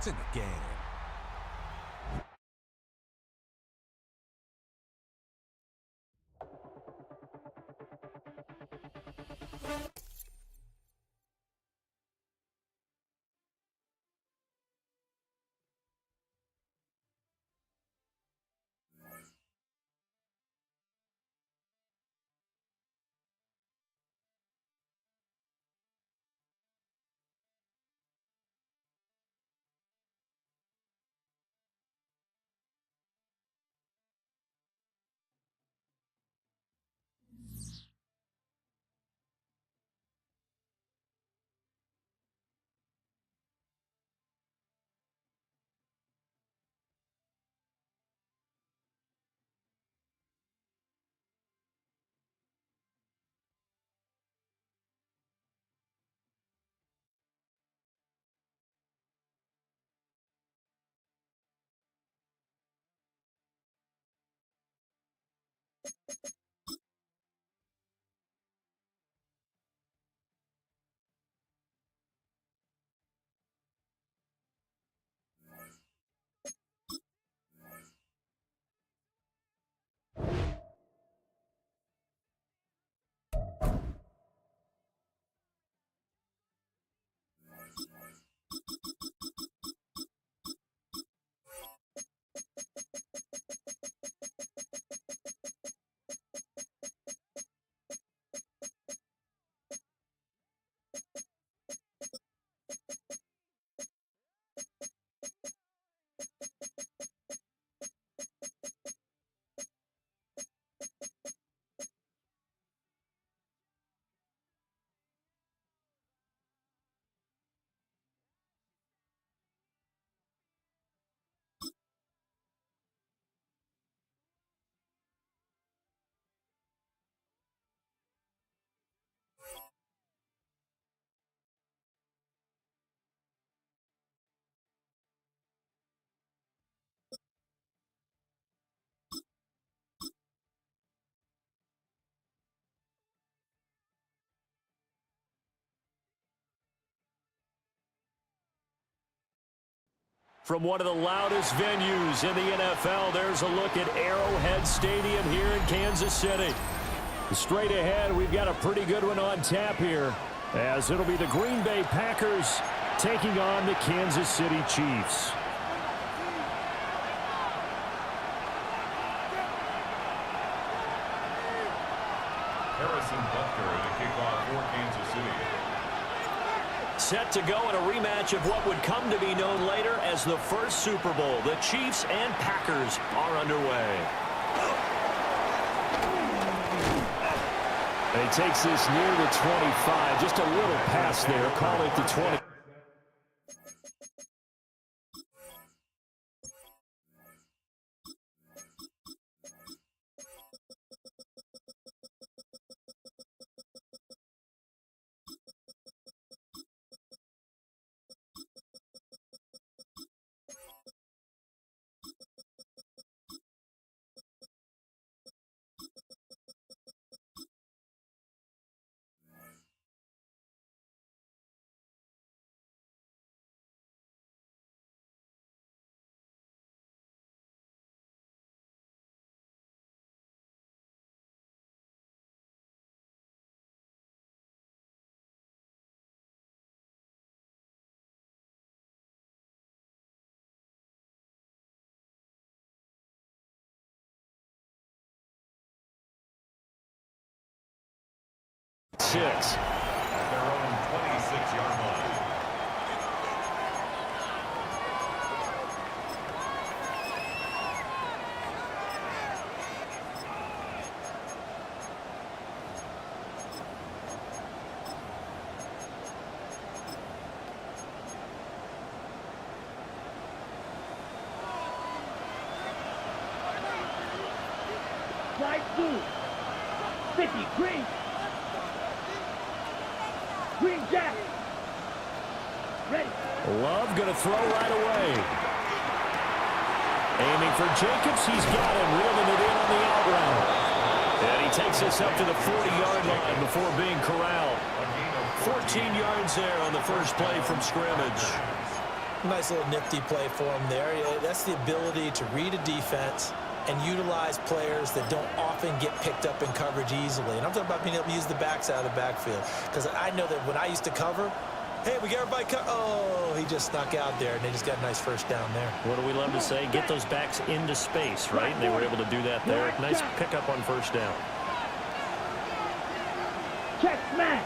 in the game. From one of the loudest venues in the NFL, there's a look at Arrowhead Stadium here in Kansas City. Straight ahead, we've got a pretty good one on tap here, as it'll be the Green Bay Packers taking on the Kansas City Chiefs. Harrison Butker to kick off for Kansas City. Set to go in a rematch of what would come to be known later as the first Super Bowl. The Chiefs and Packers are underway. And he takes this near the 25. Just a little pass there. Call it the 20. Six. At their own 26-yard line. Slide two. 50, green. Green Jack. Ready. Love going to throw right away. Aiming for Jacobs. He's got him. Reeling it in on the out route. And he takes us up to the 40-yard line before being corralled. 14 yards there on the first play from scrimmage. Nice little nifty play for him there. Yeah, that's the ability to read a defense and utilize players that don't often get picked up in coverage easily. And I'm talking about being able to use the backside of the backfield. Because I know that when I used to cover, hey, we got everybody oh, he just snuck out there, and they just got a nice first down there. What do we love to say? Get those backs into space, right? And they were able to do that there. Nice pickup on first down. Check smash.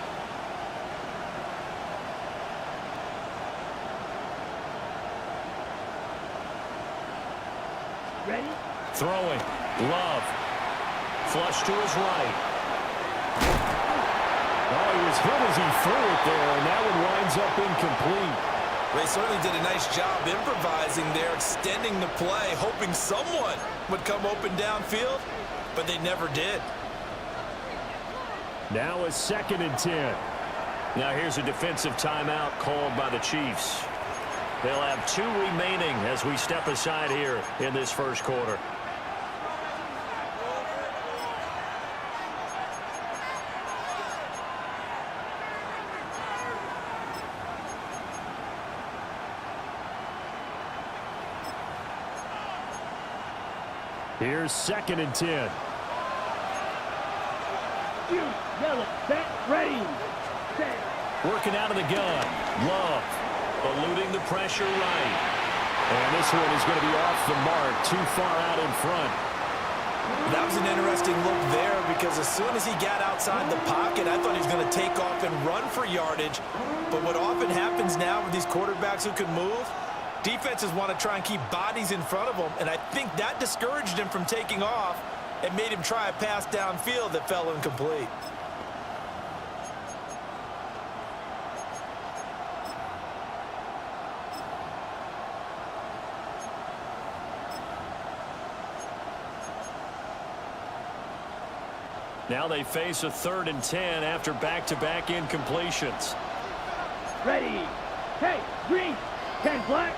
Ready? Throwing. Love. Flush to his right. Oh, he was hit as he threw it there, and that one winds up incomplete. They certainly did a nice job improvising there, extending the play, hoping someone would come open downfield, but they never did. Now a 2nd and 10. Now here's a defensive timeout called by the Chiefs. They'll have 2 remaining as we step aside here in this first quarter. Here's 2nd and 10. Yellow, set, ready, set. Working out of the gun. Love. Eluding the pressure right. And this one is going to be off the mark, too far out in front. That was an interesting look there because as soon as he got outside the pocket, I thought he was going to take off and run for yardage. But what often happens now with these quarterbacks who can move, defenses want to try and keep bodies in front of them, and I think that discouraged him from taking off and made him try a pass downfield that fell incomplete. Now they face a 3rd and 10 after back-to-back incompletions. Ready. Hey, green, 10 black.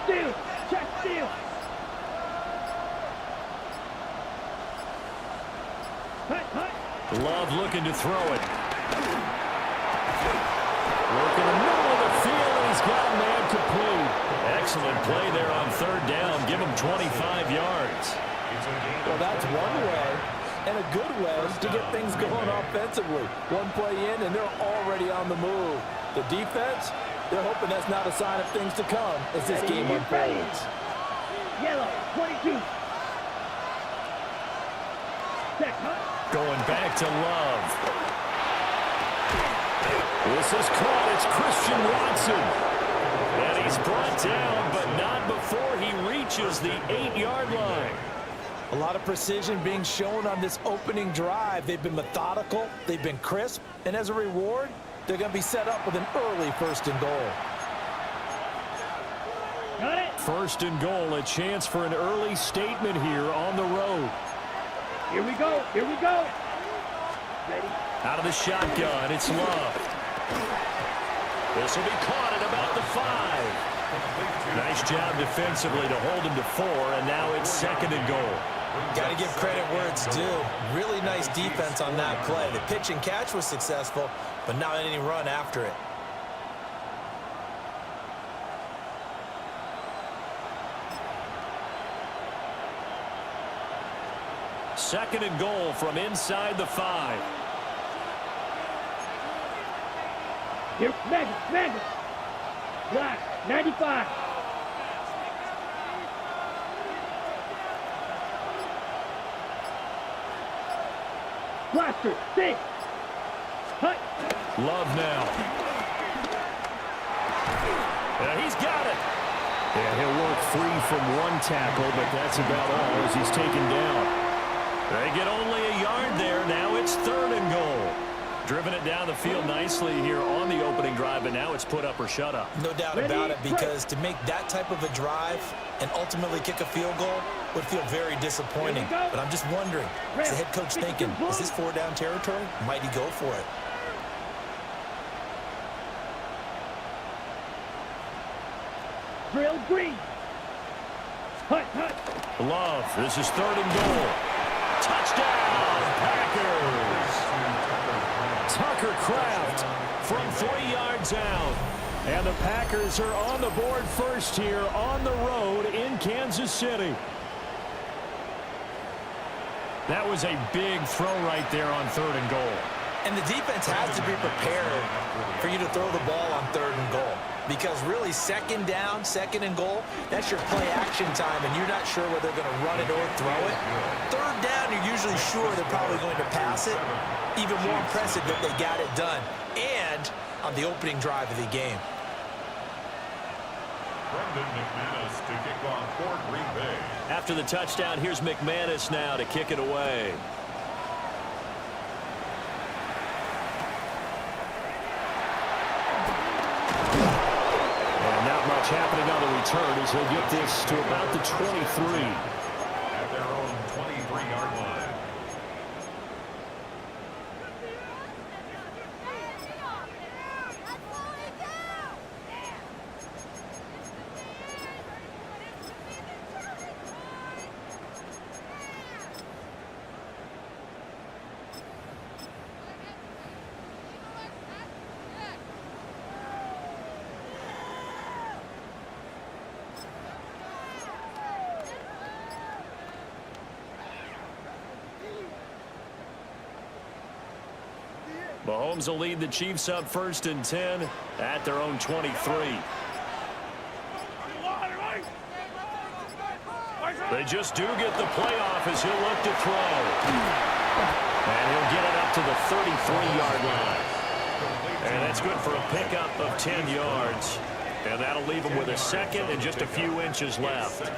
Steal, check steal. Hut, hut. Love looking to throw it. Working the middle of the field, and he's got a man complete. Excellent play there on 3rd down. Give him 25 yards. Well, that's one way, and a good way to get things going offensively. One play in, and they're already on the move. The defense, they're hoping that's not a sign of things to come as this game unfolds. Yellow, 22. Check, hut. Going back to Love. This is caught. It's Christian Watson. And he's brought down, but not before he reaches the 8-yard line. A lot of precision being shown on this opening drive. They've been methodical, they've been crisp, and as a reward, they're going to be set up with an early 1st and goal. Got it. 1st and goal, a chance for an early statement here on the road. Here we go, here we go. Ready. Out of the shotgun, it's Love. This will be caught at about the 5. Nice job defensively to hold him to 4, and now it's 2nd and goal. Got to give credit where it's due. Really nice defense on that play. The pitch and catch was successful, but not any run after it. Second and goal from inside the 5. Here, Magnus. Black, 95. Blaster, 6. Hut. Love now. Yeah, he's got it. Yeah, he'll work free from one tackle, but that's about all as he's taken down. They get only a yard there. Now it's 3rd and goal. Driven it down the field nicely here on the opening drive, but now it's put up or shut up. No doubt about it, because to make that type of a drive and ultimately kick a field goal would feel very disappointing. But I'm just wondering, is the head coach thinking, is this 4-down territory? Might he go for it? Drill green. Hut, hut. Love, this is 3rd and goal. Touchdown, Packers. Tucker Kraft from 3 yards out. And the Packers are on the board first here on the road in Kansas City. That was a big throw right there on 3rd and goal. And the defense has to be prepared for you to throw the ball on 3rd and goal. Because really, 2nd down, 2nd and goal, that's your play action time, and you're not sure whether they're going to run it or throw it. 3rd down, you're usually sure they're probably going to pass it. Even more impressive that they got it done. And on the opening drive of the game. McManus to kick off for Green Bay. After the touchdown, here's McManus now to kick it away. And not much happening on the return as he'll get this to about the 23. At their own 23-yard line. Mahomes will lead the Chiefs up 1st and 10 at their own 23. They just do get the playoff as he'll look to throw. And he'll get it up to the 33-yard line. And that's good for a pickup of 10 yards. And that'll leave them with a 2nd and just a few inches left.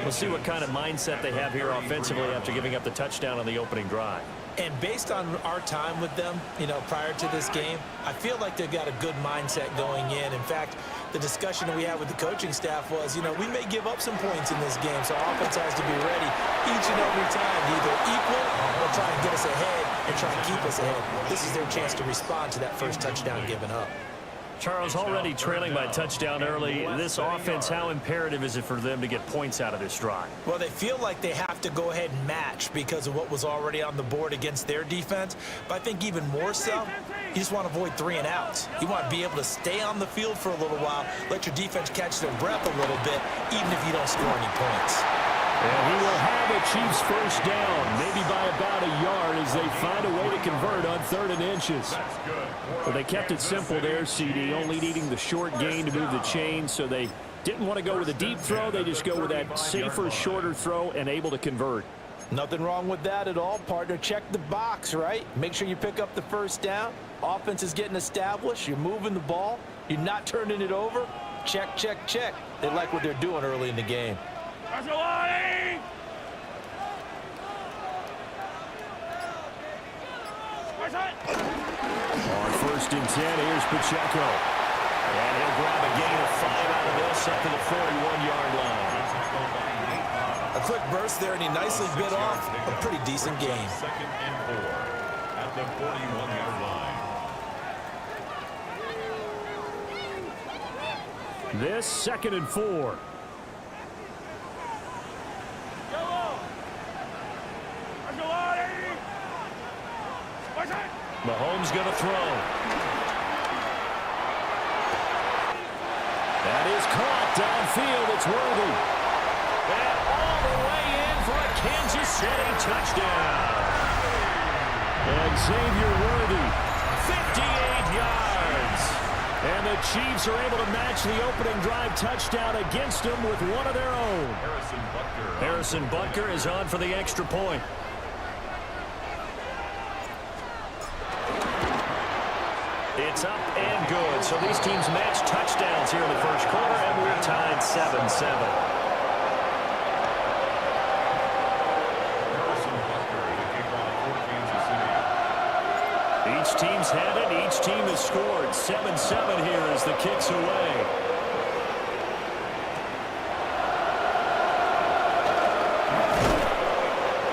We'll see what kind of mindset they have here offensively after giving up the touchdown on the opening drive. And based on our time with them, prior to this game, I feel like they've got a good mindset going in. In fact, the discussion that we had with the coaching staff was, we may give up some points in this game, so our offense has to be ready each and every time to either equal or try and get us ahead and try and keep us ahead. This is their chance to respond to that first touchdown given up. Charles, already trailing by touchdown early. This offense, how imperative is it for them to get points out of this drive? Well, they feel like they have to go ahead and match because of what was already on the board against their defense. But I think even more so, you just want to avoid 3 and outs. You want to be able to stay on the field for a little while, let your defense catch their breath a little bit, even if you don't score any points. And he will have the Chiefs first down, maybe by about a yard as they find a way to convert on 3rd and inches. Well, they kept it simple there, CD, only needing the short gain to move the chains, so they didn't want to go with a deep throw. They just go with that safer, shorter throw and able to convert. Nothing wrong with that at all, partner. Check the box, right? Make sure you pick up the first down. Offense is getting established. You're moving the ball. You're not turning it over. Check, check, check. They like what they're doing early in the game. On 1st and 10, here's Pacheco. And he'll grab a gain of 5 out of this up to the 41-yard line. A quick burst there, and he nicely bit off a pretty decent gain. 2nd and 4 at the 41-yard line. This 2nd and 4. Mahomes going to throw. That is caught downfield. It's Worthy. And all the way in for a Kansas City touchdown. And Xavier Worthy, 58 yards. And the Chiefs are able to match the opening drive touchdown against them with one of their own. Harrison Butker is on for the extra point. It's up and good. So these teams match touchdowns here in the first quarter, and we're tied 7-7. Each team's had it. Each team has scored. 7-7 here as the kick's away.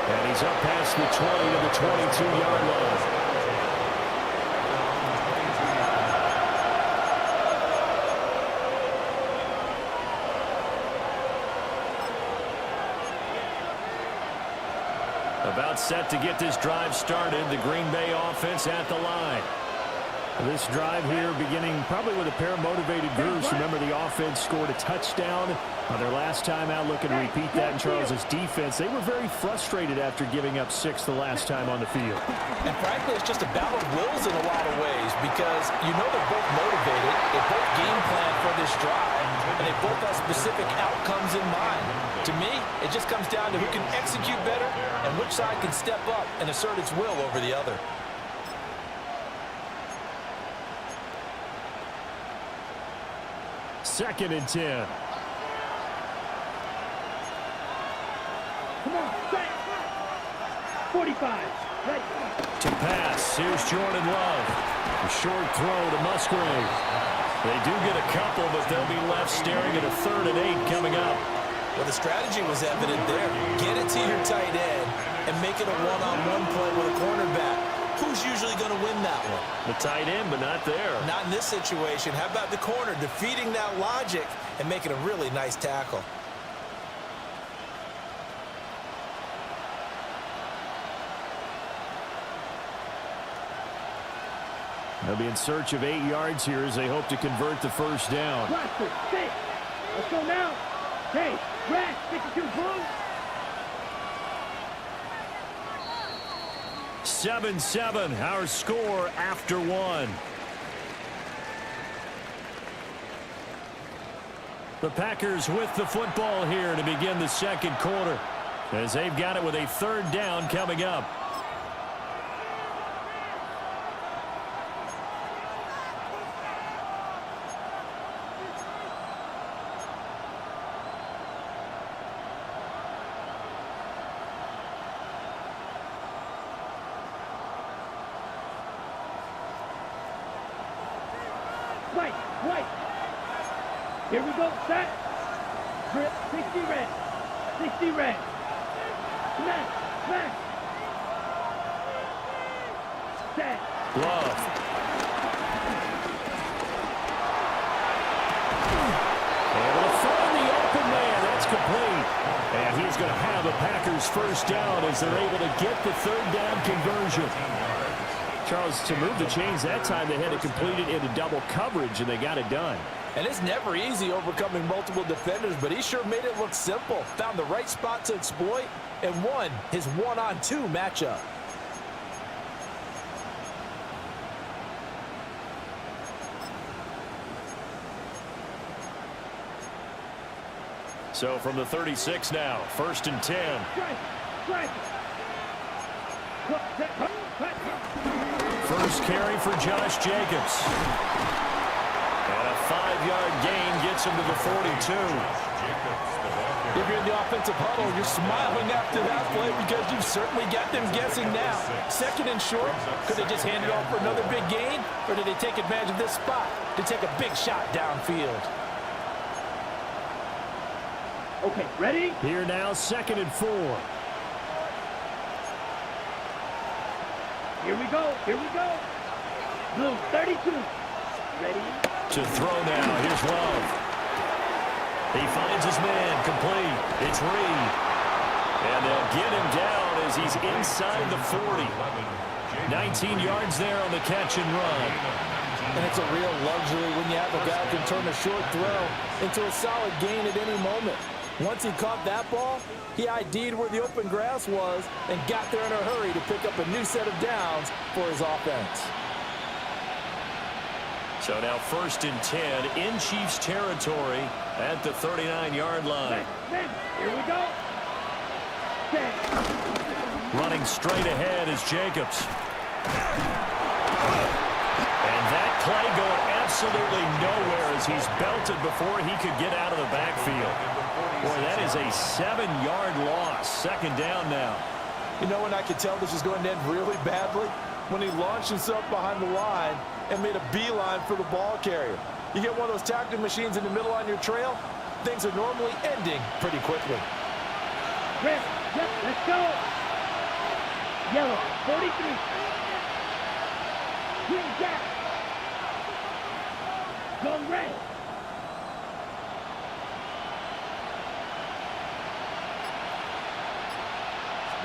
And he's up past the 20 to the 22-yard line. About set to get this drive started. The Green Bay offense at the line. This drive here beginning probably with a pair of motivated groups. Remember, the offense scored a touchdown on their last time out. Looking to repeat that in Charles's defense. They were very frustrated after giving up 6 the last time on the field. And frankly, it's just a battle of wills in a lot of ways because you know they're both motivated. They both game plan for this drive, and they both have specific outcomes in mind. To me, it just comes down to who can execute better and which side can step up and assert its will over the other. Second and 10. Come on, set. 45. Ready. To pass. Here's Jordan Love. A short throw to Musgrave. They do get a couple, but they'll be left staring at a 3rd and 8 coming up. Well, the strategy was evident there. Get it to your tight end and make it a one-on-one play with a cornerback. Who's usually going to win that one? The tight end, but not there. Not in this situation. How about the corner defeating that logic and making a really nice tackle? They'll be in search of 8 yards here as they hope to convert the first down. Blaster, stay. Let's go now. Hey, Red, 52 blue. 7-7, our score after 1. The Packers with the football here to begin the second quarter as they've got it with a 3rd down coming up. White. Here we go, set. Grip, 60 red. 60 red. Smash. Set. Love. Able to find the open man. That's complete. And he's going to have a Packers first down as they're able to get the 3rd down conversion. Charles, to move the chains that time, they had to complete it into double coverage, and they got it done. And it's never easy overcoming multiple defenders, but he sure made it look simple. Found the right spot to exploit and won his 1-on-2 matchup. So from the 36 now, 1st and 10. Strike. First carry for Josh Jacobs. And a 5-yard gain gets him to the 42. If you're in the offensive huddle, you're smiling after that play because you've certainly got them guessing now. 2nd and short, could they just hand it off for another big gain? Or did they take advantage of this spot to take a big shot downfield? Okay, ready? Here now, 2nd and 4. Here we go. Blue, 32. Ready? To throw now, here's Love. He finds his man, complete. It's Reed. And they'll get him down as he's inside the 40. 19 yards there on the catch and run. And it's a real luxury when you have a guy who can turn a short throw into a solid gain at any moment. Once he caught that ball, he ID'd where the open grass was and got there in a hurry to pick up a new set of downs for his offense. So now 1st and 10 in Chiefs territory at the 39-yard line. Here we go. Running straight ahead is Jacobs. And that play going absolutely nowhere as he's belted before he could get out of the backfield. Boy, that is a 7-yard loss. 2nd down now. You know when I could tell this was going to end really badly? When he launched himself behind the line and made a beeline for the ball carrier. You get one of those tackling machines in the middle on your trail, things are normally ending pretty quickly. Red, yep, let's go. Yellow, 43. Green gap. Go red.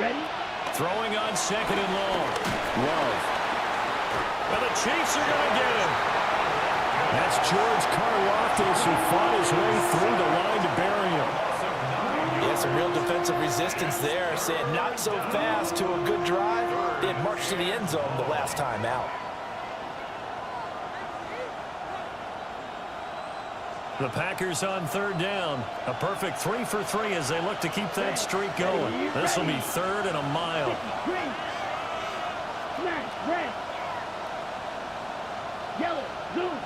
Ready? Throwing on 2nd and long. Love. And the Chiefs are going to get him. That's George Karlaftis who fought his way through the line to bury him. Yeah, some real defensive resistance there, saying not so fast to a good drive. They had marched to the end zone the last time out. The Packers on third down. A perfect 3 for 3 as they look to keep that streak going. This will be 3rd and a mile. Green. Smash. Red. Yellow. Zoom.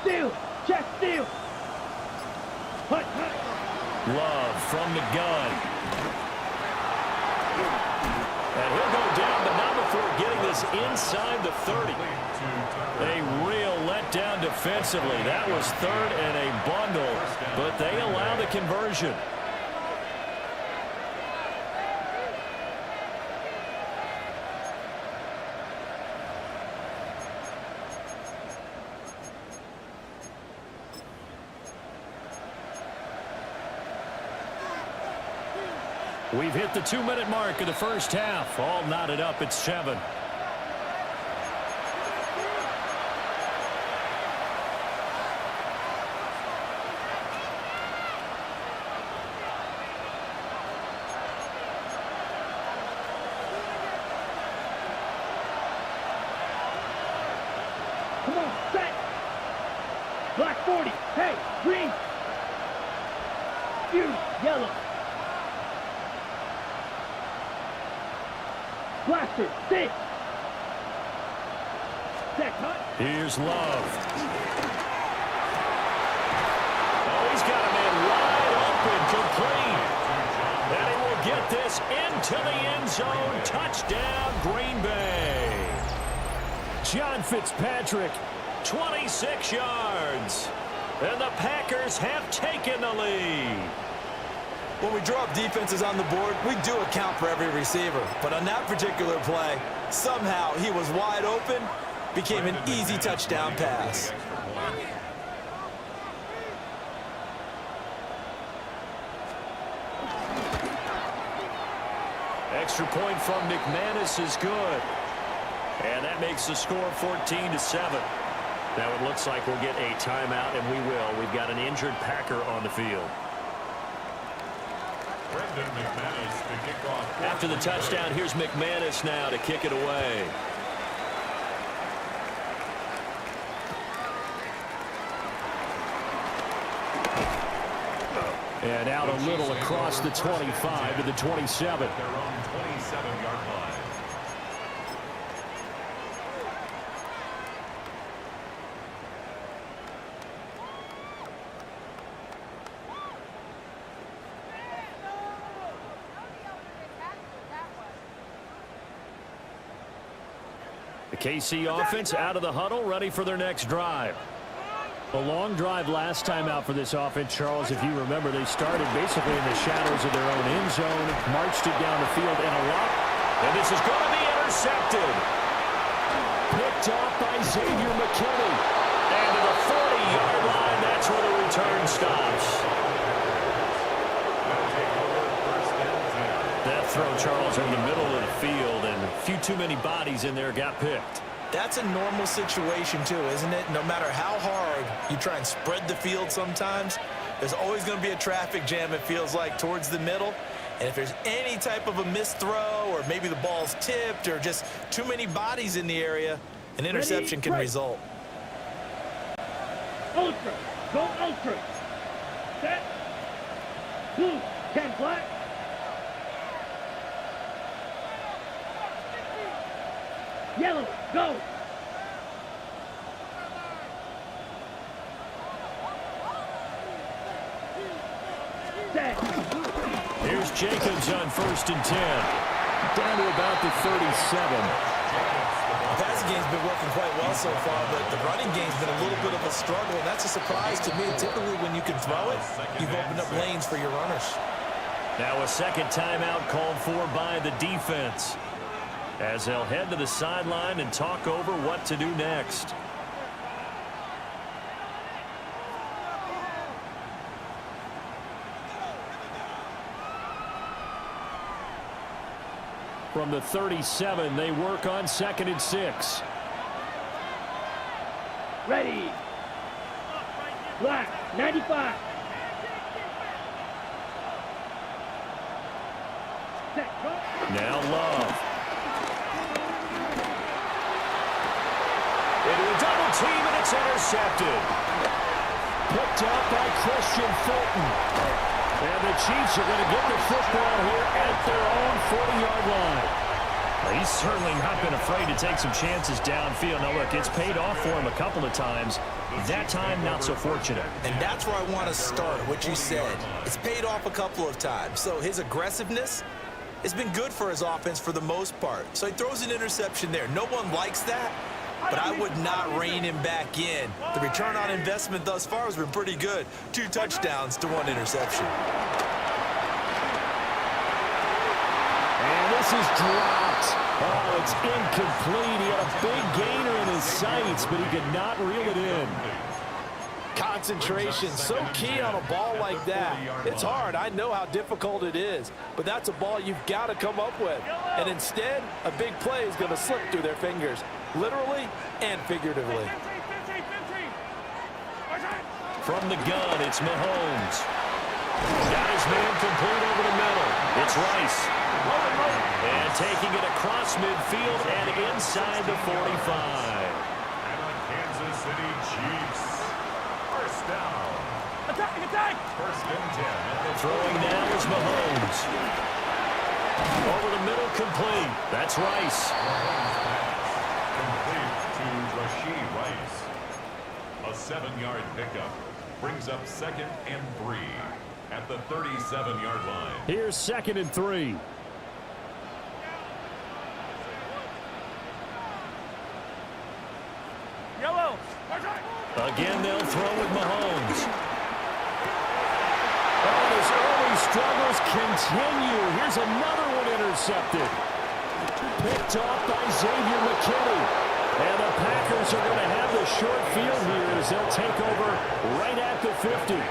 Steal. Check steal. Hut. Love from the gun. And he'll go down, but not before getting this inside the 30. A real letdown defensively. That was 3rd and a bundle, but they allow the conversion. We've hit the 2-minute mark of the first half. All knotted up at 7. Come on, set. Black 40. Hey, green. Fuse, yellow. Blaster, 6. Set, cut. Here's Love. Oh, he's got a man wide open, complete. And he will get this into the end zone. Touchdown, Green Bay. John Fitzpatrick, 26 yards. And the Packers have taken the lead. When we draw up defenses on the board, we do account for every receiver. But on that particular play, somehow he was wide open, became an easy touchdown pass. Extra point from McManus is good. And that makes the score 14-7. Now it looks like we'll get a timeout, and we will. We've got an injured Packer on the field. After the touchdown, here's McManus now to kick it away. And out a little across the 25 to the 27. Their own 27-yard line. The KC offense out of the huddle, ready for their next drive. A long drive last time out for this offense, Charles. If you remember, they started basically in the shadows of their own end zone, marched it down the field in a lot. And this is going to be intercepted. Picked off by Xavier McKinney. And to the 40-yard line, that's where the return stops. That throw, Charles, in the middle of the field, and a few too many bodies in there got picked. That's a normal situation too, isn't it? No matter how hard you try and spread the field sometimes, there's always going to be a traffic jam, it feels like, towards the middle. And if there's any type of a missed throw, or maybe the ball's tipped, or just too many bodies in the area, an interception can result. Ultra. Go ultra. Set. Blue. 10 black. Yellow. Go. Set. Here's Jacobs on 1st and 10. Down to about the 37. The passing game's been working quite well so far, but the running game's been a little bit of a struggle, and that's a surprise to me. Typically, when you can throw it, you've opened up lanes for your runners. Now a second timeout called for by the defense, as they'll head to the sideline and talk over what to do next. From the 37, they work on 2nd and 6. Ready. Black, 95. Set, go. Now Love. Into a double team, and it's intercepted. Picked up by Christian Fulton. And the Chiefs are going to get the football here at their own 40-yard line. Well, he's certainly not been afraid to take some chances downfield. Now, look, it's paid off for him a couple of times. That time, not so fortunate. And that's where I want to start, what you said. It's paid off a couple of times. So his aggressiveness has been good for his offense for the most part. So he throws an interception there. No one likes that, but I would not rein him back in. The return on investment thus far has been pretty good. 2 touchdowns to 1 interception. And this is dropped. Oh, it's incomplete. He had a big gainer in his sights, but he could not reel it in. Concentration, so key on a ball like that. It's hard. I know how difficult it is, but that's a ball you've got to come up with. And instead, a big play is going to slip through their fingers, literally and figuratively. From the gun, it's Mahomes. Got his man complete over the middle. It's Rice. And taking it across midfield and inside the 45. And the Kansas City Chiefs. First down. Attack! First and 10. At the Throwing now is Mahomes. Over the middle, complete. That's Rice. complete to Rashee Rice. A 7-yard pickup brings up 2nd and 3 at the 37-yard line. Here's 2nd and 3. Yellow. Again, they'll throw with Mahomes. Oh, his early struggles continue. Here's another one intercepted. Picked off by Xavier McKinney. And the Packers are going to have the short field here as they'll take over right at the 50.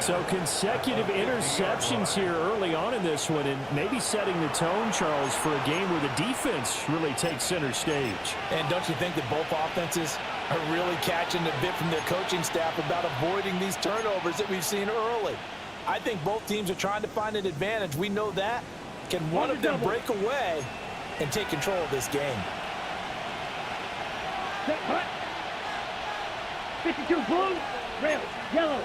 So consecutive interceptions here early on in this one, and maybe setting the tone, Charles, for a game where the defense really takes center stage. And don't you think that both offenses are really catching a bit from their coaching staff about avoiding these turnovers that we've seen early? I think both teams are trying to find an advantage. We know that. Can one of them break away and take control of this game? Set, hut. 52 blue, red, yellow.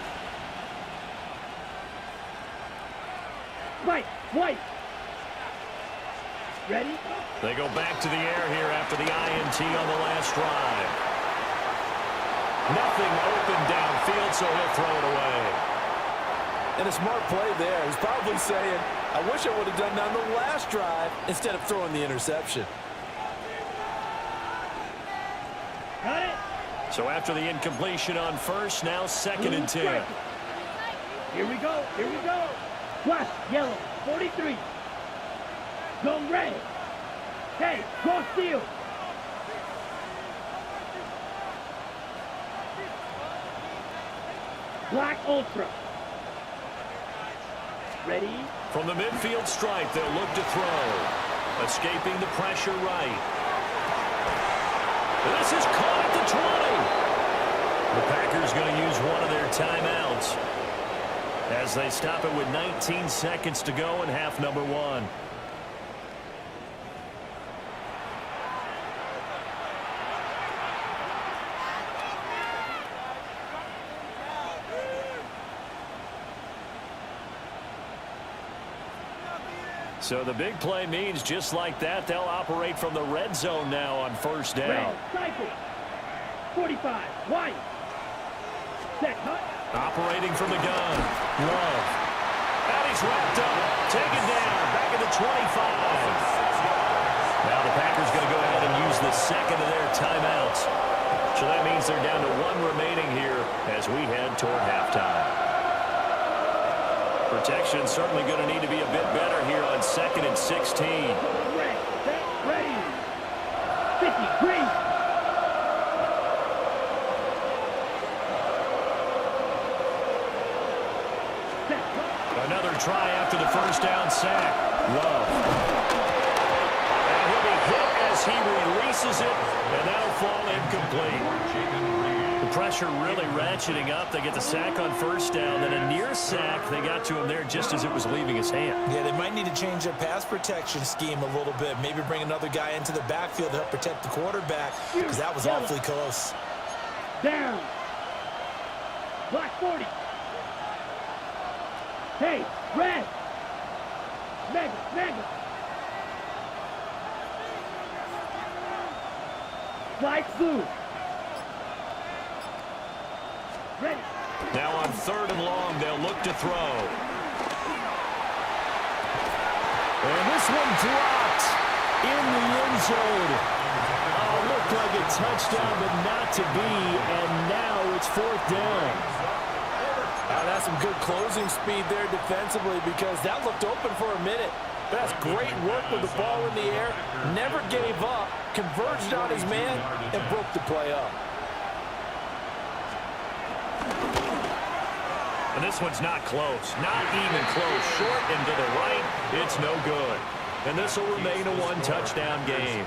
White. Ready? They go back to the air here after the INT on the last drive. Nothing open downfield, so he'll throw it away. And a smart play there. He's probably saying, I wish I would have done that on the last drive instead of throwing the interception. Got it? So after the incompletion on first, now 2nd and 10. Here we go. Flash, yellow, 43. Go red. Hey, go steal. Black ultra. Ready? From the midfield stripe, they'll look to throw. Escaping the pressure right. This is caught at the 20. The Packers going to use one of their timeouts as they stop it with 19 seconds to go in half number 1. So the big play means just like that, they'll operate from the red zone now on first down. Red, cycle. 45, white. Set, hut. Operating from the gun. Love. And he's wrapped up. Taken down. Back at the 25. Now the Packers going to go ahead and use the second of their timeouts. So that means they're down to 1 remaining here as we head toward halftime. Protection certainly going to need to be a bit better here on 2nd and 16. Red, set, ready. 50, green. Another try after the first down sack. Love. misses it, and that'll fall incomplete. The pressure really ratcheting up. They get the sack on first down, then a near sack. They got to him there just as it was leaving his hand. Yeah, they might need to change their pass protection scheme a little bit. Maybe bring another guy into the backfield to help protect the quarterback, because that was awfully close. Down. Block 40. Hey, red. Mega. Flight blue. Ready. Now on 3rd and long, they'll look to throw. And this one dropped in the end zone. Looked like a touchdown, but not to be, and now it's 4th down. That's some good closing speed there defensively, because that looked open for a minute. That's great work with the ball in the air. Never gave up, converged on his man, and broke the play up. And this one's not close. Not even close. Short and to the right. It's no good. And this will remain a one-touchdown game.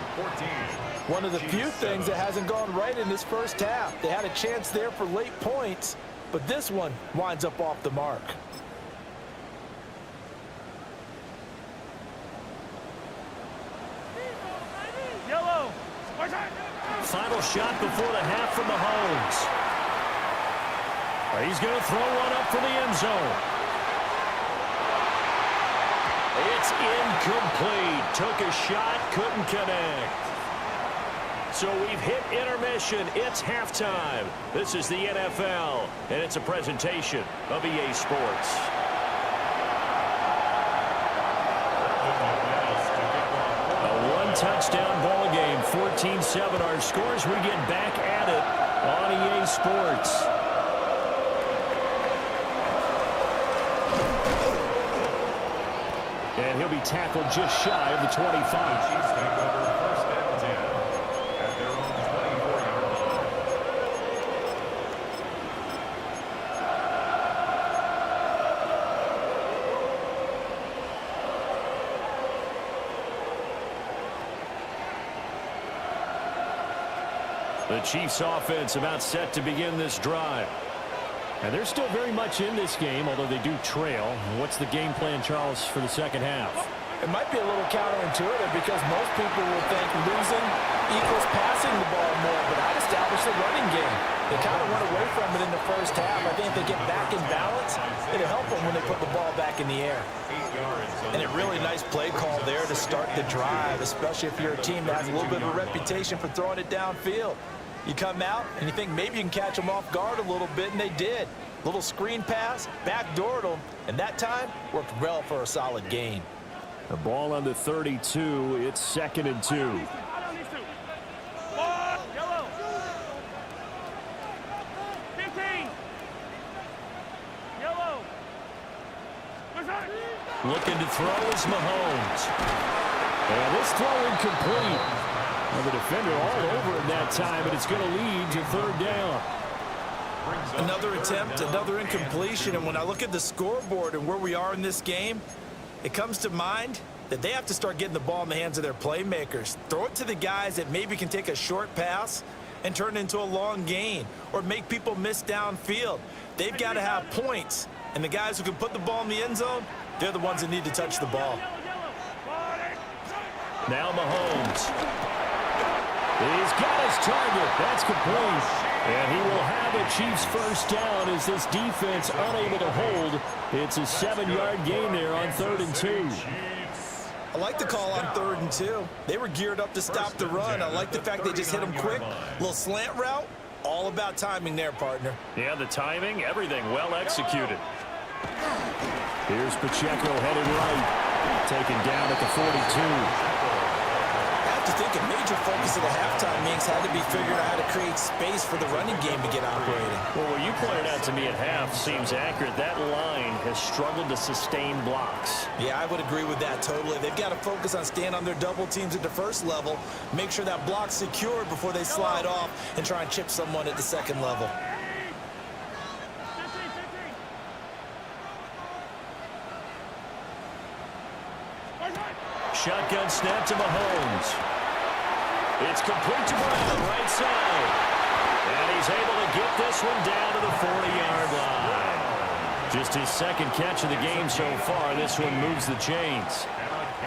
One of the few things that hasn't gone right in this first half. They had a chance there for late points, but this one winds up off the mark. Yellow. Final shot before the half from Mahomes. He's going to throw one up for the end zone. It's incomplete. Took a shot, couldn't connect. So we've hit intermission. It's halftime. This is the NFL, and it's a presentation of EA Sports. A one-touchdown ball game, 14-7 our scores. We get back at it on EA Sports. And he'll be tackled just shy of the 25. The Chiefs offense about set to begin this drive. And they're still very much in this game, although they do trail. What's the game plan, Charles, for the second half? It might be a little counterintuitive, because most people will think losing equals passing the ball more, but I'd establish the running game. They kind of went away from it in the first half. I think if they get back in balance, it'll help them when they put the ball back in the air. And a really nice play call there to start the drive, especially if you're a team that has a little bit of a reputation for throwing it downfield. You come out and you think maybe you can catch them off guard a little bit, and they did. Little screen pass, backdoored them, and that time worked well for a solid gain. The ball on the 32. It's 2nd and 2. Yellow. Yellow. Looking to throw is Mahomes. And this throw incomplete. Well, the defender all over him that time, but it's going to lead to 3rd down. Another attempt, another incompletion, and when I look at the scoreboard and where we are in this game, it comes to mind that they have to start getting the ball in the hands of their playmakers. Throw it to the guys that maybe can take a short pass and turn it into a long gain, or make people miss downfield. They've got to have points, and the guys who can put the ball in the end zone, they're the ones that need to touch the ball. Now Mahomes. He's got his target. That's complete. And he will have a Chiefs first down as this defense unable to hold. It's a 7-yard gain there on 3rd and 2. I like the call on 3rd and 2. They were geared up to stop the run. I like the fact they just hit him quick. Little slant route. All about timing there, partner. Yeah, the timing, everything well executed. Here's Pacheco headed right. Taken down at the 42. I have to think a major focus of the halftime meetings had to be figuring out how to create space for the running game to get operating. Well, what you pointed out to me at half seems accurate. That line has struggled to sustain blocks. Yeah, I would agree with that totally. They've got to focus on staying on their double teams at the first level, make sure that block's secured before they slide off and try and chip someone at the second level. Shotgun snap to Mahomes. It's complete to Brown, right side. And he's able to get this one down to the 40-yard line. Just his second catch of the game so far. This one moves the chains.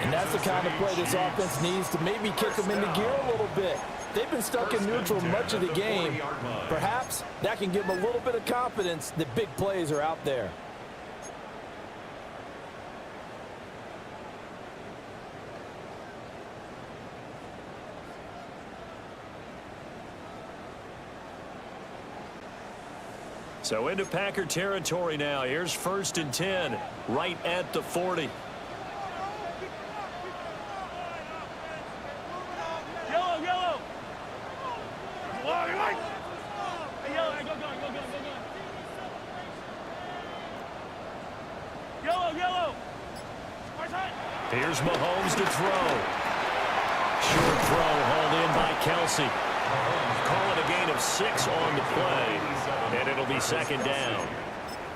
And that's the kind of play this offense needs to maybe kick them into gear a little bit. They've been stuck in neutral much of the game. Perhaps that can give them a little bit of confidence that big plays are out there. So into Packer territory now. Here's 1st and 10, right at the 40. Yellow. Hey, yellow, go. Yellow. Here's Mahomes to throw. Short throw hauled in by Kelsey. Call it a gain of 6 on the play, and it'll be 2nd down.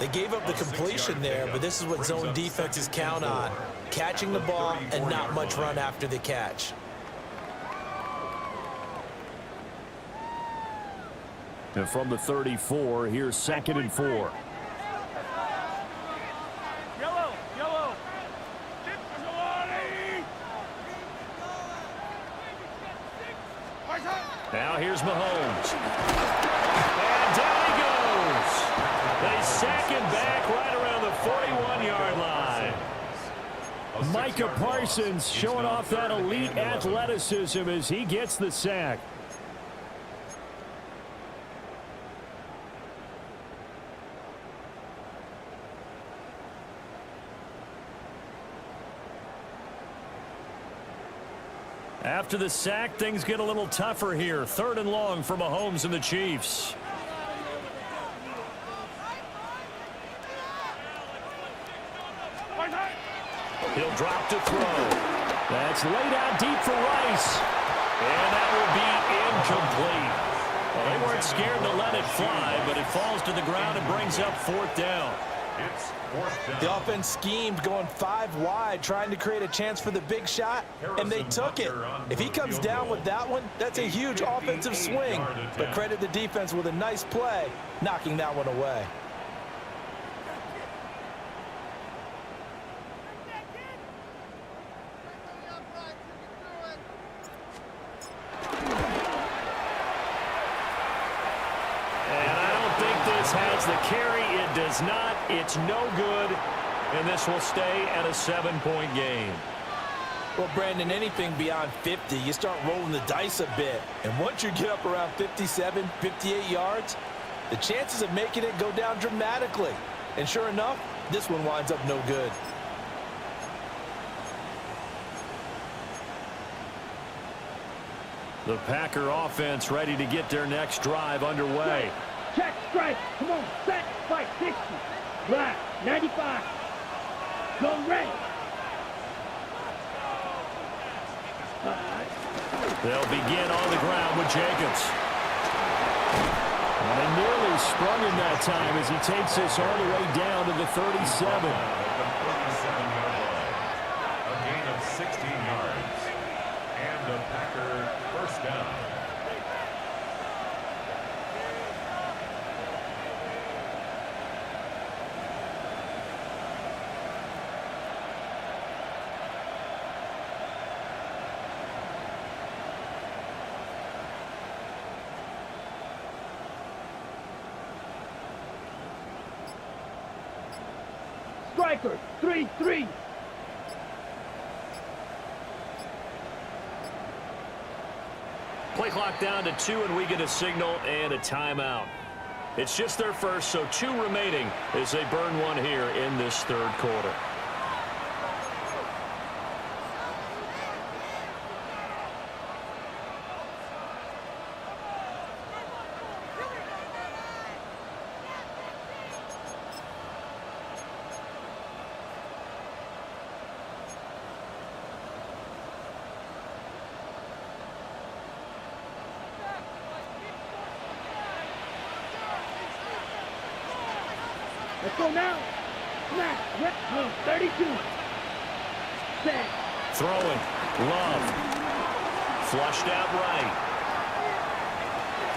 They gave up the completion there, but this is what zone defenses count on. Catching the ball and not much run after the catch. And from the 34, here's 2nd and 4. Yellow. Now here's Mahomes. And down he goes. They sack him back right around the 41-yard line. Micah Parsons showing off that elite athleticism as he gets the sack. After the sack, things get a little tougher here. 3rd and long for Mahomes and the Chiefs. He'll drop to throw. That's laid out deep for Rice. And that will be incomplete. Well, they weren't scared to let it fly, but it falls to the ground and brings up 4th down. It's 4th down. The offense schemed going 5 wide, trying to create a chance for the big shot, and they took it. If he comes down with that one, that's a huge offensive swing. But credit the defense with a nice play, knocking that one away. Has the carry. It does not. It's no good. And this will stay at a 7-point game. Well, Brandon, anything beyond 50, you start rolling the dice a bit. And once you get up around 57, 58 yards, the chances of making it go down dramatically. And sure enough, this one winds up no good. The Packer offense ready to get their next drive underway. Check, strike. Come on, set, fight, 60. Black, 95. Zone ready. They'll begin on the ground with Jacobs. And they nearly sprung him that time as he takes this all the way down to the 37. A gain of 16 yards. And a Packer 1st down. Striker, 3-3. Play clock down to 2, and we get a signal and a timeout. It's just their first, so 2 remaining as they burn one here in this 3rd quarter. Let's go now. Snap. Rep. 32. Set. Throwing. Love. Flushed out right.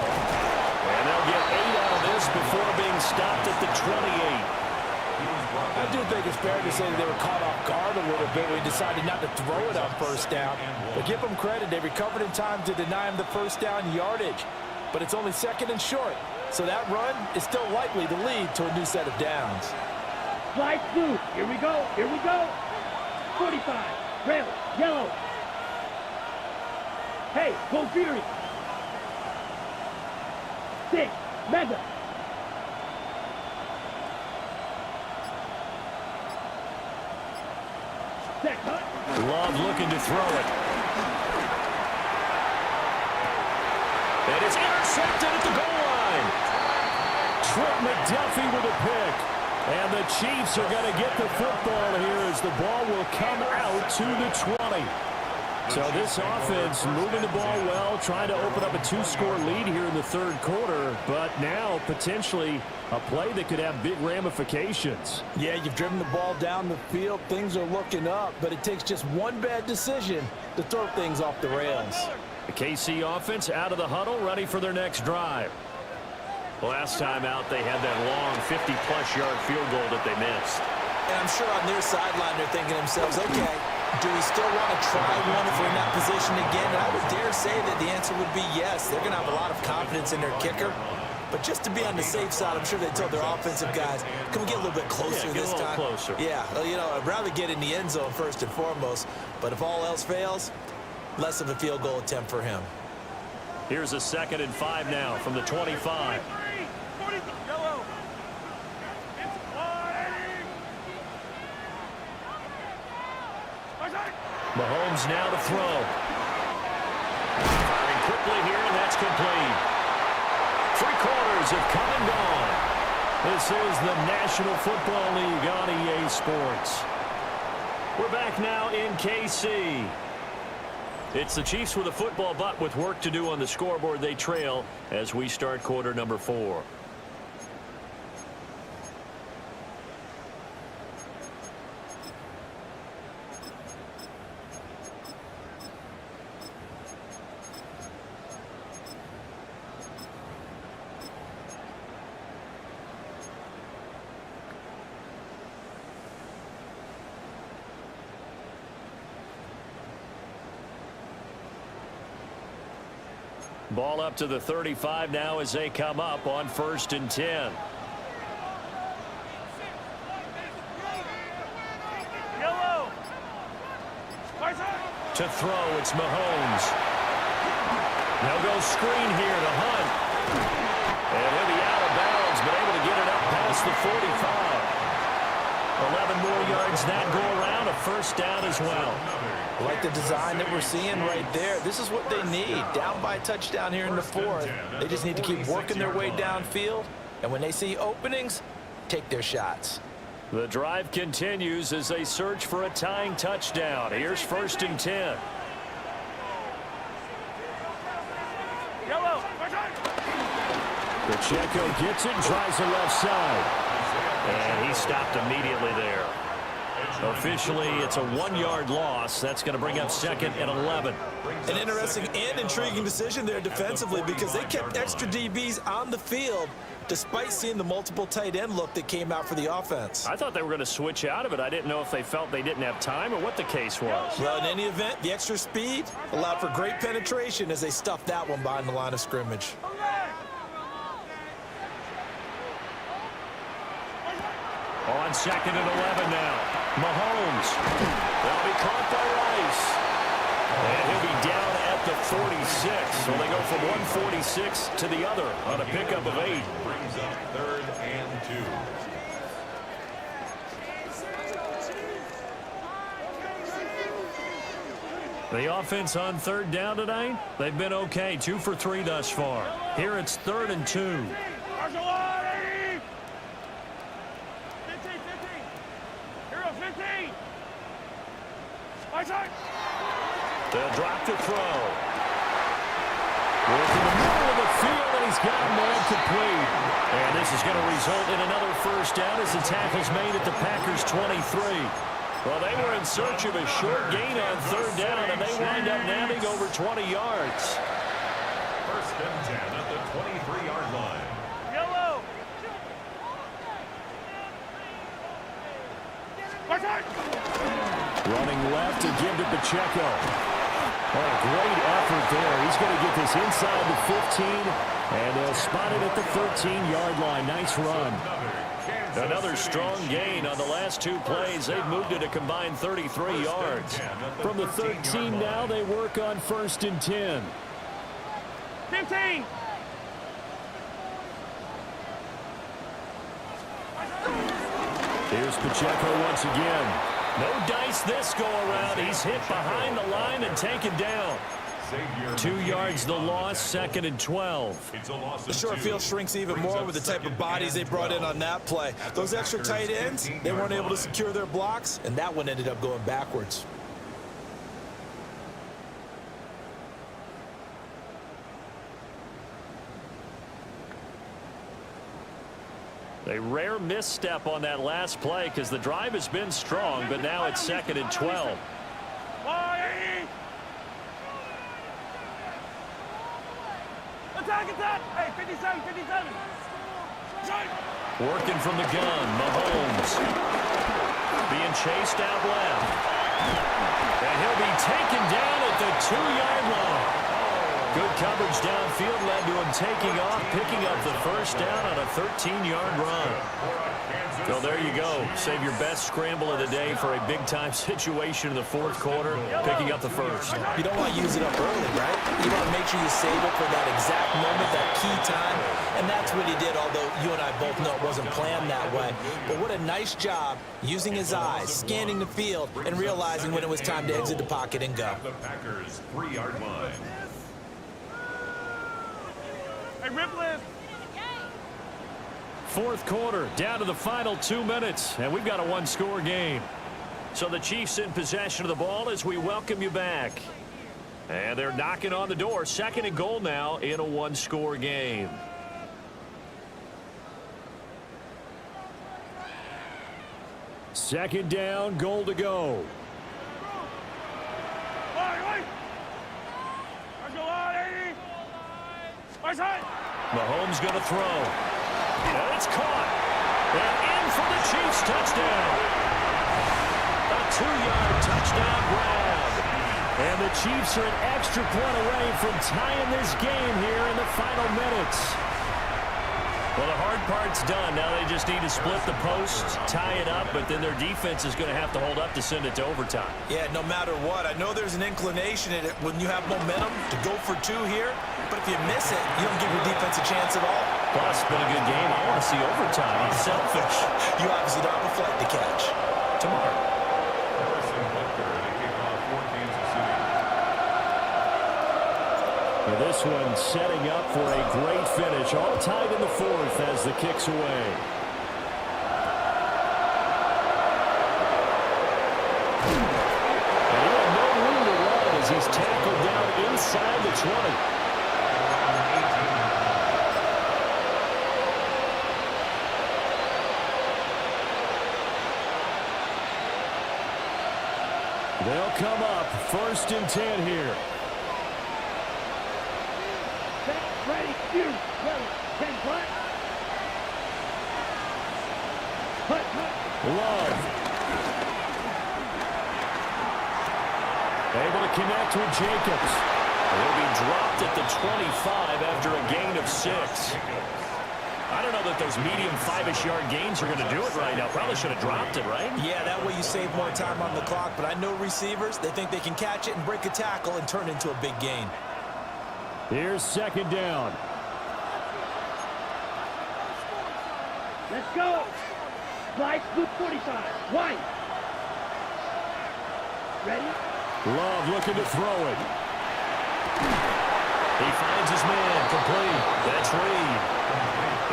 And they'll get 8 out of this before being stopped at the 28. I do think it's fair to say that they were caught off guard a little bit when he decided not to throw it on first down. But give them credit. They recovered in time to deny him the first down yardage. But it's only second and short. So that run is still likely to lead to a new set of downs. Slide through. Here we go. Here we go. 45. Red. Yellow. Hey, go Fury. 6. Mega. Set cut. Love looking to throw it. And it's intercepted at the goal line. Trent McDuffie with a pick. And the Chiefs are going to get the football here as the ball will come out to the 20. So this offense moving the ball well, trying to open up a 2-score lead here in the third quarter, but now potentially a play that could have big ramifications. Yeah, you've driven the ball down the field. Things are looking up, but it takes just one bad decision to throw things off the rails. The KC offense out of the huddle, ready for their next drive. Last time out, they had that long 50-plus yard field goal that they missed. And I'm sure on their sideline they're thinking to themselves, okay, do we still want to try one if we're in that position again? And I would dare say that the answer would be yes. They're going to have a lot of confidence in their kicker. But just to be on the safe side, I'm sure they told their offensive guys, can we get a little bit closer this time? Closer. Yeah, well, you know, I'd rather get in the end zone first and foremost. But if all else fails, less of a field goal attempt for him. Here's a 2nd and 5 now from the 25. Mahomes now to throw. Firing quickly here, and that's complete. 3 quarters have come and gone. This is the National Football League on EA Sports. We're back now in KC. It's the Chiefs with a football, but with work to do on the scoreboard. They trail as we start quarter number 4. Ball up to the 35 now as they come up on 1st and 10. To throw, it's Mahomes. They'll go screen here to Hunt. And he'll be out of bounds, but able to get it up past the 45. 11 more yards that go around, a first down as well. I like the design that we're seeing right there. This is what they need. Down by a touchdown here in the 4th. They just need to keep working their way downfield. And when they see openings, take their shots. The drive continues as they search for a tying touchdown. Here's 1st and 10. Pacheco gets it, tries the left side. And he stopped immediately there. Officially, it's a 1-yard loss. That's going to bring up 2nd and 11. An interesting and intriguing decision there defensively because they kept extra DBs on the field despite seeing the multiple tight end look that came out for the offense. I thought they were going to switch out of it. I didn't know if they felt they didn't have time or what the case was. Well, in any event, the extra speed allowed for great penetration as they stuffed that one behind the line of scrimmage. On 2nd and 11 now. Mahomes. They'll be caught by Rice. And he'll be down at the 46. So they go from 146 to the other on a pickup of 8. Brings up 3rd and 2. The offense on 3rd down tonight, they've been okay. 2 for 3 thus far. Here it's 3rd and 2. They'll drop the throw. Working the middle of the field, and he's got him there complete. And this is going to result in another first down as the tackle's made at the Packers' 23. Well, they were in search of a short gain on third down, and they wind up nabbing over 20 yards. First and 10 at the 23-yard line. Yellow. Running left to give to Pacheco. Oh, great effort there. He's going to get this inside the 15, and they'll spot it at the 13-yard line. Nice run. Another strong gain on the last two plays. They've moved it a combined 33 yards. From the 13 now, they work on 1st and 10. 15. Here's Pacheco once again. No dice this go-around. He's hit behind the line and taken down. 2 yards the loss, 2nd and 12. The short field shrinks even more with the type of bodies they brought in on that play. Those extra tight ends, they weren't able to secure their blocks, and that one ended up going backwards. A rare misstep on that last play because the drive has been strong, but now it's 2nd and 12. Attack! Hey, 57, 57. Working from the gun, Mahomes. Being chased out left. And he'll be taken down at the 2-yard line. Good coverage downfield led to him taking off, picking up the first down on a 13-yard run. So there you go. Save your best scramble of the day for a big-time situation in the 4th quarter, picking up the first. You don't want to use it up early, right? You want to make sure you save it for that exact moment, that key time. And that's what he did, although you and I both know it wasn't planned that way. But what a nice job using his eyes, scanning the field, and realizing when it was time to exit the pocket and go. The Packers' 3-yard line. Hey, Ripley. 4th quarter, down to the final 2 minutes, and we've got a 1-score game. So the Chiefs in possession of the ball as we welcome you back. And they're knocking on the door. 2nd and goal now in a 1-score game. Second down, goal to go. Mahomes going to throw. And it's caught. And in for the Chiefs touchdown. A 2-yard touchdown grab. And the Chiefs are an extra point away from tying this game here in the final minutes. Well, the hard part's done. Now they just need to split the post, tie it up, but then their defense is going to have to hold up to send it to overtime. Yeah, no matter what. I know there's an inclination in it when you have momentum to go for 2 here, but if you miss it, you don't give your defense a chance at all. Plus, it's been a good game. I want to see overtime. I'm selfish. You obviously don't have a flight to catch. Tomorrow. This one setting up for a great finish. All tied in the 4th as the kick's away. And he had no room to run as he's tackled down inside the 20. They'll come up 1st and 10 here. Ready, you, ready, 10 flat. Love. Able to connect with Jacobs. He'll be dropped at the 25 after a gain of 6. I don't know that those medium 5-ish yard gains are going to do it right now. Probably should have dropped it, right? Yeah, that way you save more time on the clock, but I know receivers, they think they can catch it and break a tackle and turn it into a big gain. Here's 2nd down. Let's go. Slide, blue 45. White. Ready? Love looking to throw it. He finds his man complete. That's Reed.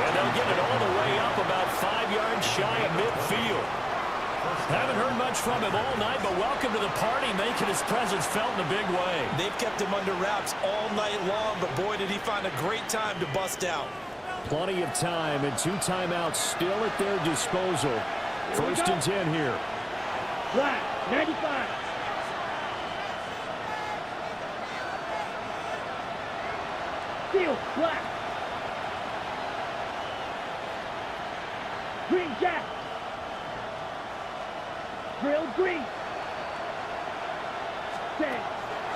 And they'll get it all the way up about 5 yards shy of midfield. Haven't heard much from him all night, but welcome to the party, making his presence felt in a big way. They've kept him under wraps all night long, but boy, did he find a great time to bust out. Plenty of time and 2 timeouts still at their disposal. 1st and 10 here. Black, 95. Steel, black. Green jack. Grill, green. Set.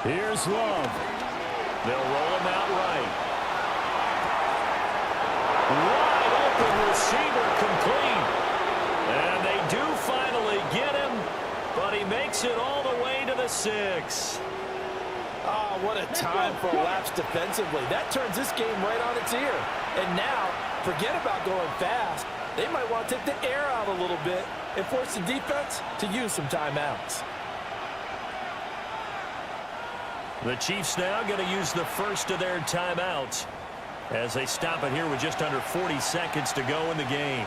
Here's Love. They'll roll him out right. Wide open receiver complete. And they do finally get him, but he makes it all the way to the 6. Oh, what a time for a lapse defensively. That turns this game right on its ear. And now, forget about going fast. They might want to take the air out a little bit and force the defense to use some timeouts. The Chiefs now going to use the first of their timeouts as they stop it here with just under 40 seconds to go in the game.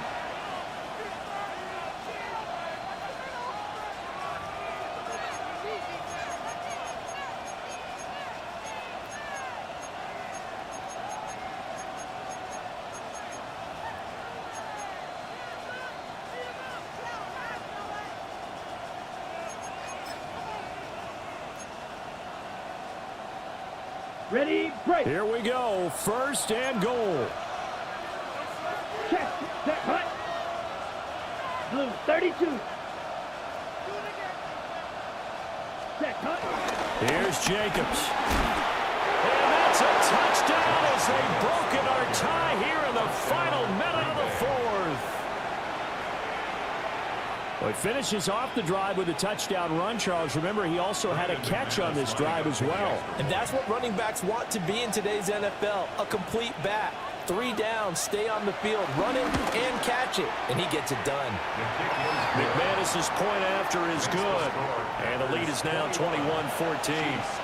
Ready, break. Here we go. First and goal. Check, set, hut. Blue, 32. Set, hut. Here's Jacobs. And that's a touchdown as they've broken our tie here in the final minute of the 4th. Well, he finishes off the drive with a touchdown run, Charles. Remember, he also had a catch on this drive as well. And that's what running backs want to be in today's NFL, a complete back. 3 down, stay on the field, run it and catch it, and he gets it done. McManus's point after is good, and the lead is now 21-14.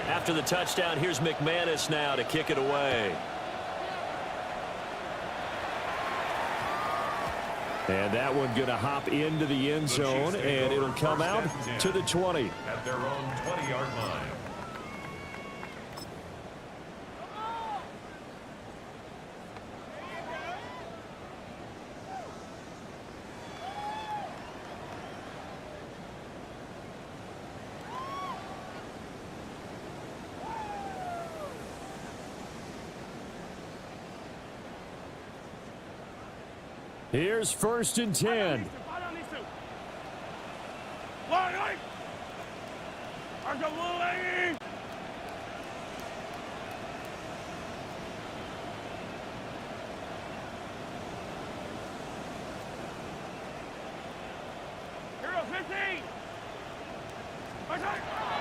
After the touchdown, here's McManus now to kick it away. And that one going to hop into the end zone, and it'll come out to the 20. At their own 20-yard line. Here's first and 10.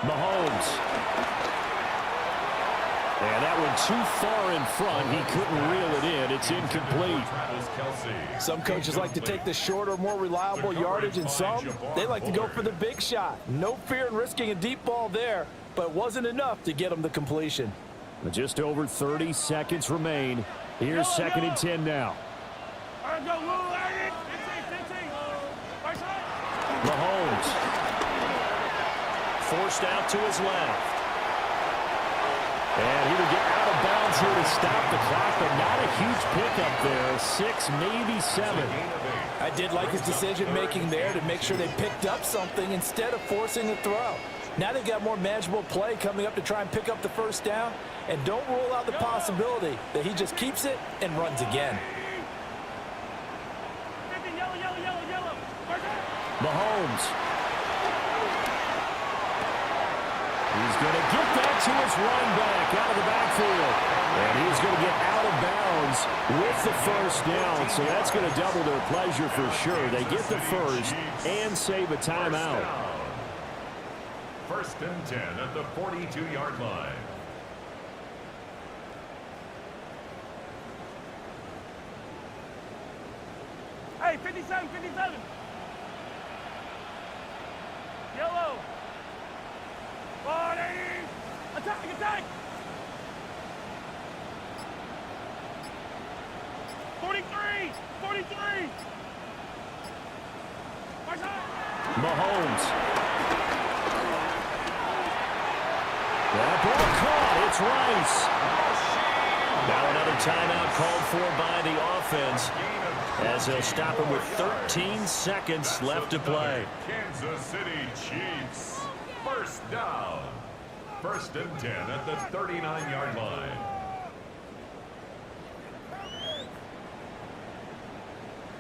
Mahomes. And that one too far in front. He couldn't reel it in. It's incomplete. Some coaches like to take the shorter, more reliable yardage, and some, they like to go for the big shot. No fear in risking a deep ball there, but it wasn't enough to get him the completion. Just over 30 seconds remain. Here's second and 10 now. Mahomes. Forced out to his left. And he will get out of bounds here to stop the clock, but not a huge pickup there. 6, maybe 7. I did like his decision-making there to make sure they picked up something instead of forcing the throw. Now they've got more manageable play coming up to try and pick up the first down, and don't rule out the possibility that he just keeps it and runs again. Mahomes. He's going to get that to his running back out of the backfield. And he's going to get out of bounds with the first down. So that's going to double their pleasure for sure. They get the first and save a timeout. First and 10 at the 42-yard line. Hey, 57, 57. Yellow. 40. Attack, attack. 43, 43. Mahomes. That ball caught. It's It's Rice. Now another timeout called for by the offense, as they'll stop him with 13 seconds left to play. Kansas City Chiefs. First down. 1st and 10 at the 39-yard line.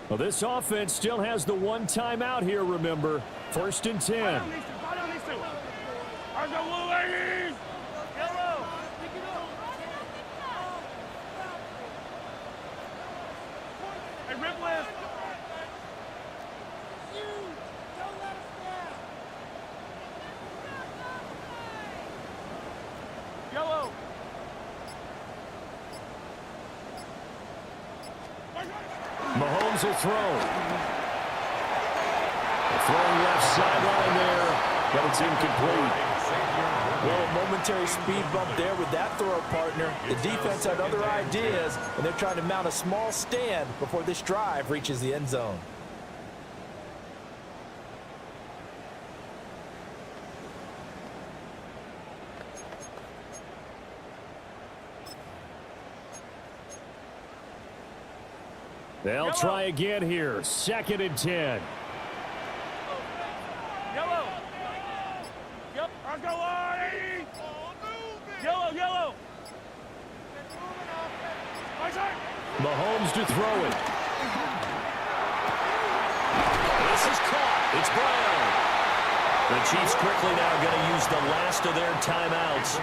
Well, this offense still has the one timeout here, remember. 1st and 10. Mahomes will throw. Throwing left sideline there, but it's incomplete. Well, a momentary speed bump there with that throw partner. The defense had other ideas, and they're trying to mount a small stand before this drive reaches the end zone. They'll try again here. 2nd and 10. Mahomes to throw it. This is caught. It's Brown. The Chiefs quickly now going to use the last of their timeouts.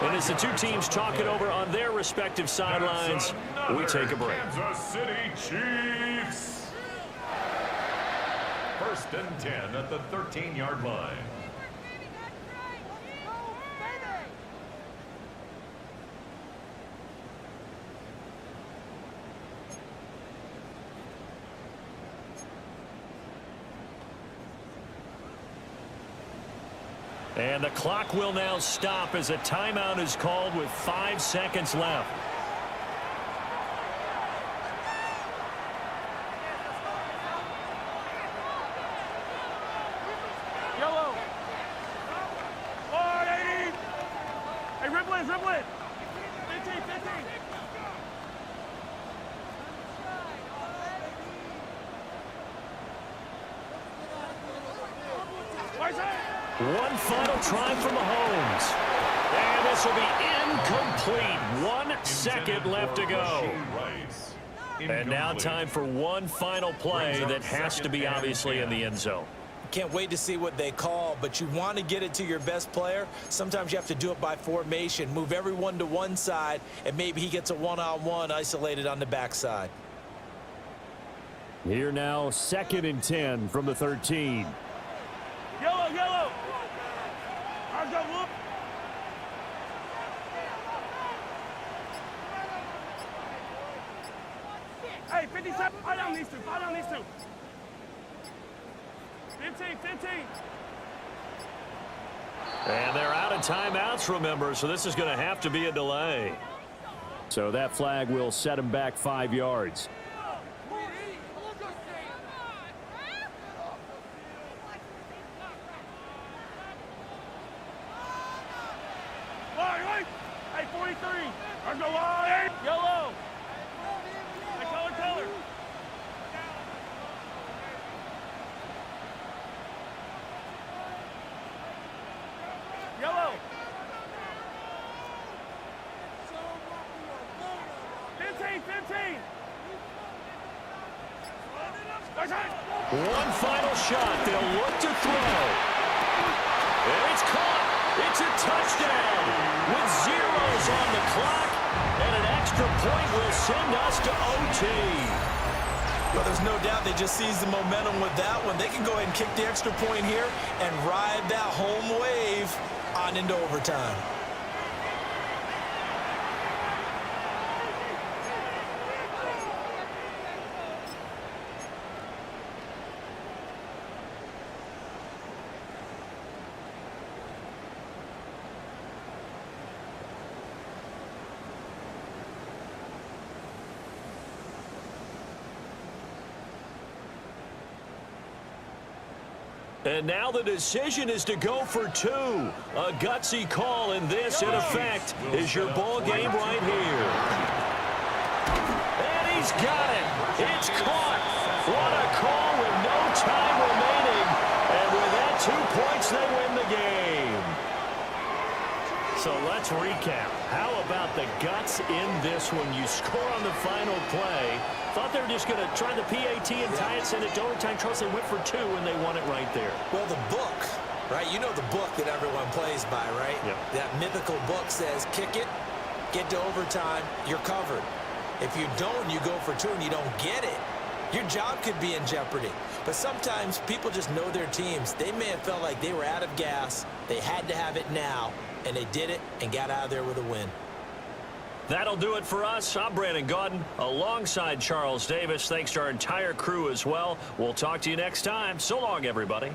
And as the two teams talk it over on their respective sidelines, we take a break. Kansas City Chiefs. 1st and 10 at the 13-yard line. And the clock will now stop as a timeout is called with 5 seconds left. One final try for Mahomes. And this will be incomplete. 1 second left to go. And now time for one final play that has to be obviously in the end zone. Can't wait to see what they call, but you want to get it to your best player. Sometimes you have to do it by formation. Move everyone to one side, and maybe he gets a one-on-one isolated on the backside. Here now, 2nd and 10 from the 13. Yellow. Hey, 57. I don't need to. 15. And they're out of timeouts, remember, so this is going to have to be a delay. So that flag will set him back 5 yards. Hey, 43. Let's go wide. Yellow. Hey, color. Yellow. 15. One final shot. They'll look to throw. And it's caught. It's a touchdown with zeros on the clock. And an extra point will send us to OT. Well, there's no doubt they just seized the momentum with that one. They can go ahead and kick the extra point here and ride that home wave on into overtime. And now the decision is to go for two. A gutsy call, and this, in effect, is your ball game right here. And he's got it. It's caught. What a call with no time remaining. And with that, 2 points, they win the game. So let's recap. How about the guts in this one? You score on the final play. Thought they were just going to try the PAT and tie it, send it to overtime. Charles, they went for two, and they won it right there. Well, the book, right? You know the book that everyone plays by, right? Yep. That mythical book says, kick it, get to overtime, you're covered. If you don't, you go for two and you don't get it, your job could be in jeopardy. But sometimes people just know their teams. They may have felt like they were out of gas. They had to have it now, and they did it and got out of there with a win. That'll do it for us. I'm Brandon Gaudin alongside Charles Davis. Thanks to our entire crew as well. We'll talk to you next time. So long, everybody.